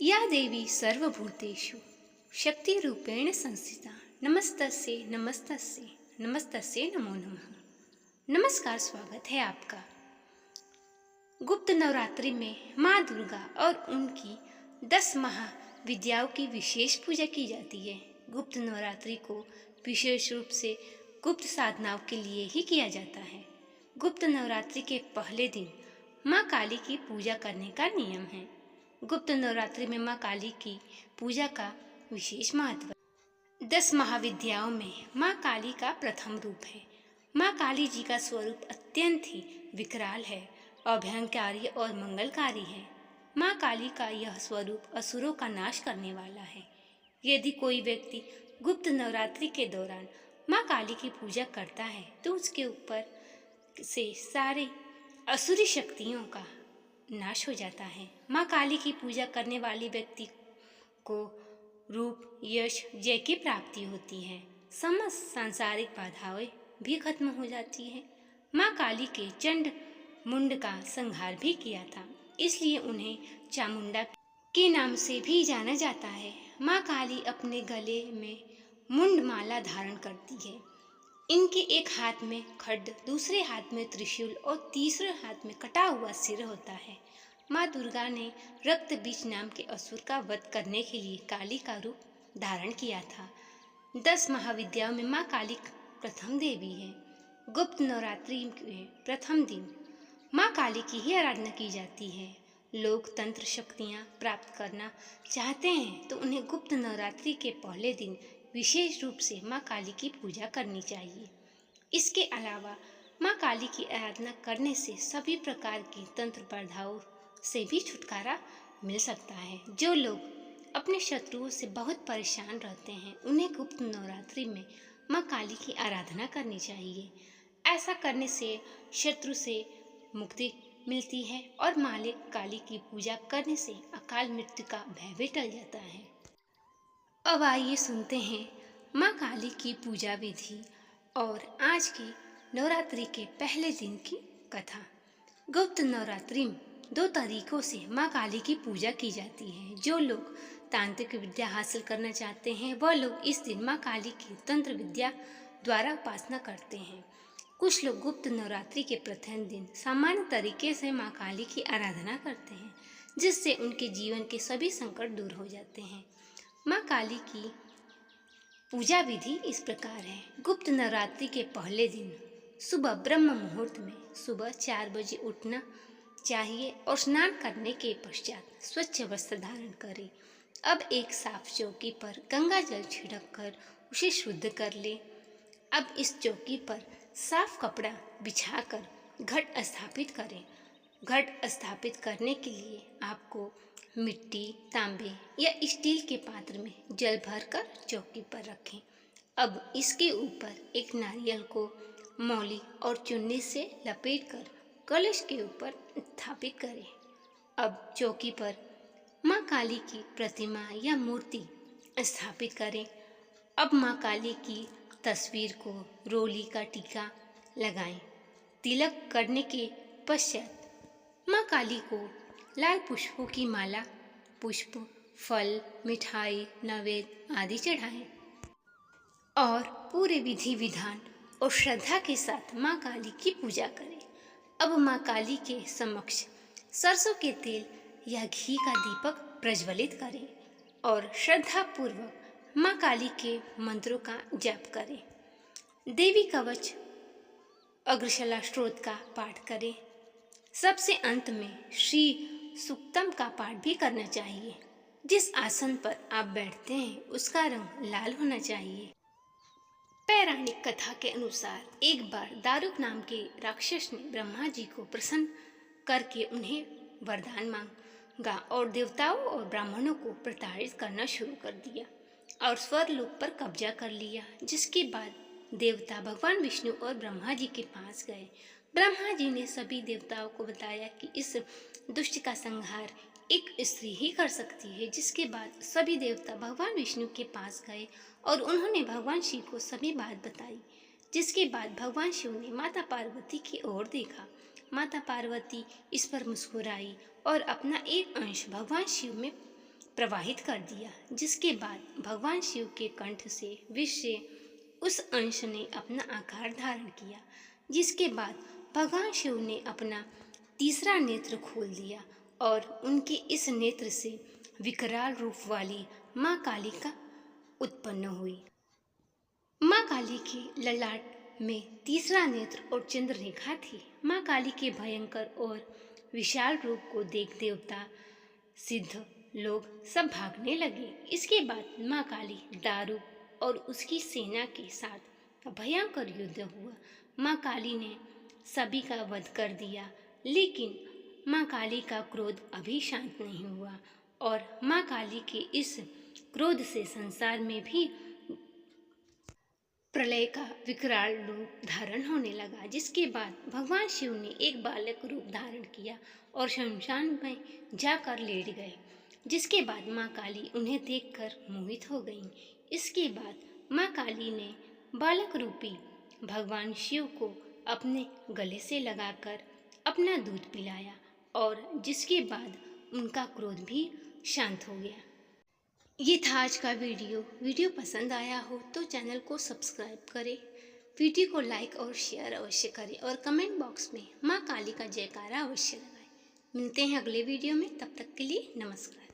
या देवी सर्वभूतेषु शक्तिरूपेण संस्थिता नमस्तस्यै नमस्तस्यै नमस्तस्यै नमो नमः। नमस्कार, स्वागत है आपका। गुप्त नवरात्रि में माँ दुर्गा और उनकी 10 महाविद्याओं की विशेष पूजा की जाती है। गुप्त नवरात्रि को विशेष रूप से गुप्त साधनाओं के लिए ही किया जाता है। गुप्त नवरात्रि के पहले दिन माँ काली की पूजा करने का नियम है। गुप्त नवरात्रि में माँ काली की पूजा का विशेष महत्व है। 10 महाविद्याओं में माँ काली का प्रथम रूप है। माँ काली जी का स्वरूप अत्यंत ही विकराल है, अभयंकारी और मंगलकारी है। माँ काली का यह स्वरूप असुरों का नाश करने वाला है। यदि कोई व्यक्ति गुप्त नवरात्रि के दौरान माँ काली की पूजा करता है तो उसके ऊपर से सारे असुरी शक्तियों का नाश हो जाता है। माँ काली की पूजा करने वाले व्यक्ति को रूप, यश, जय की प्राप्ति होती है। समस्त सांसारिक बाधाएं भी खत्म हो जाती है। माँ काली के चंड मुंड का संहार भी किया था, इसलिए उन्हें चामुंडा के नाम से भी जाना जाता है। माँ काली अपने गले में मुंड माला धारण करती है। इनके एक हाथ में खड्ग, दूसरे हाथ में त्रिशूल और तीसरे हाथ में कटा हुआ सिर होता है। माँ दुर्गा ने रक्त बीज नाम के असुर का वध करने के लिए काली का रूप धारण किया था। 10 महाविद्याओं में माँ काली प्रथम देवी है। गुप्त नवरात्रि के प्रथम दिन माँ काली की ही आराधना की जाती है। लोग तंत्र शक्तियाँ प्राप्त करना चाहते हैं तो उन्हें गुप्त नवरात्रि के पहले दिन विशेष रूप से माँ काली की पूजा करनी चाहिए। इसके अलावा माँ काली की आराधना करने से सभी प्रकार की तंत्र बाधाओं से भी छुटकारा मिल सकता है। जो लोग अपने शत्रुओं से बहुत परेशान रहते हैं उन्हें गुप्त नवरात्रि में माँ काली की आराधना करनी चाहिए। ऐसा करने से शत्रु से मुक्ति मिलती है और माँ काली की पूजा करने से अकाल मृत्यु का भय भी टल जाता है। अब आइए सुनते हैं माँ काली की पूजा विधि और आज की नवरात्रि के पहले दिन की कथा। गुप्त नवरात्रि में 2 तरीकों से माँ काली की पूजा की जाती है। जो लोग तांत्रिक विद्या हासिल करना चाहते हैं वह लोग इस दिन माँ काली की तंत्र विद्या द्वारा उपासना करते हैं। कुछ लोग गुप्त नवरात्रि के प्रथम दिन सामान्य तरीके से माँ काली की आराधना करते हैं, जिससे उनके जीवन के सभी संकट दूर हो जाते हैं। माँ काली की पूजा विधि इस प्रकार है। गुप्त नवरात्रि के पहले दिन सुबह ब्रह्म मुहूर्त में सुबह 4 बजे उठना चाहिए और स्नान करने के पश्चात स्वच्छ वस्त्र धारण करें। अब एक साफ चौकी पर गंगा जल छिड़क कर उसे शुद्ध कर ले। अब इस चौकी पर साफ कपड़ा बिछाकर घट स्थापित करें। घट स्थापित करने के लिए आपको मिट्टी, तांबे या स्टील के पात्र में जल भरकर चौकी पर रखें। अब इसके ऊपर एक नारियल को मौली और चुन्नी से लपेटकर कलश के ऊपर स्थापित करें। अब चौकी पर माँ काली की प्रतिमा या मूर्ति स्थापित करें। अब माँ काली की तस्वीर को रोली का टीका लगाएं। तिलक करने के पश्चात माँ काली को लाल पुष्पों की माला, पुष्प, फल, मिठाई, नैवेद्य आदि चढ़ाएं और पूरे विधि विधान और श्रद्धा के साथ माँ काली की पूजा करें। अब माँ काली के समक्ष सरसों के तेल या घी का दीपक प्रज्वलित करें और श्रद्धा पूर्वक माँ काली के मंत्रों का जप करें। देवी कवच, अग्रशला स्तोत्र का पाठ करें। सबसे अंत में श्री सूक्तम का पाठ भी करना चाहिए। जिस आसन पर आप बैठते हैं उसका रंग लाल होना चाहिए। पौराणिक कथा के अनुसार एक बार दारुक नाम के राक्षस ने ब्रह्मा जी को प्रसन्न करके उन्हें वरदान मांगा और देवताओं और ब्राह्मणों को प्रताड़ित करना शुरू कर दिया और स्वर्गलोक पर कब्जा कर लिया। जिसके बाद देवता भगवान विष्णु और ब्रह्मा जी के पास गए। ब्रह्मा जी ने सभी देवताओं को बताया कि इस दुष्ट का संहार एक स्त्री ही कर सकती है। जिसके बाद सभी देवता भगवान विष्णु के पास गए और उन्होंने भगवान शिव को सभी बात बताई। जिसके बाद भगवान शिव ने माता पार्वती की ओर देखा। माता पार्वती इस पर मुस्कुराई और अपना एक अंश भगवान शिव में प्रवाहित कर दिया, जिसके बाद भगवान शिव के कंठ से विष से उस अंश ने अपना आकार धारण किया, जिसके बाद भगवान शिव ने अपना तीसरा नेत्र खोल दिया और उनके इस नेत्र से विकराल रूप वाली माँ कालिका उत्पन्न हुई। माँ काली के ललाट में तीसरा नेत्र और चंद्ररेखा थी। माँ काली के भयंकर और विशाल रूप को देख देवता, सिद्ध लोग सब भागने लगे। इसके बाद माँ काली दारू और उसकी सेना के साथ भयंकर युद्ध हुआ। माँ काली ने सभी का वध कर दिया, लेकिन माँ काली का क्रोध अभी शांत नहीं हुआ और माँ काली के इस क्रोध से संसार में भी प्रलय का विकराल रूप धारण होने लगा, जिसके बाद भगवान शिव ने एक बालक रूप धारण किया और शमशान में जाकर लेट गए, जिसके बाद माँ काली उन्हें देखकर मोहित हो गईं। इसके बाद माँ काली ने बालक रूपी भगवान शिव को अपने गले से लगाकर अपना दूध पिलाया और जिसके बाद उनका क्रोध भी शांत हो गया। ये था आज का वीडियो पसंद आया हो तो चैनल को सब्सक्राइब करें, वीडियो को लाइक और शेयर अवश्य करें और कमेंट बॉक्स में माँ काली का जयकारा अवश्य लगाएं। मिलते हैं अगले वीडियो में, तब तक के लिए नमस्कार।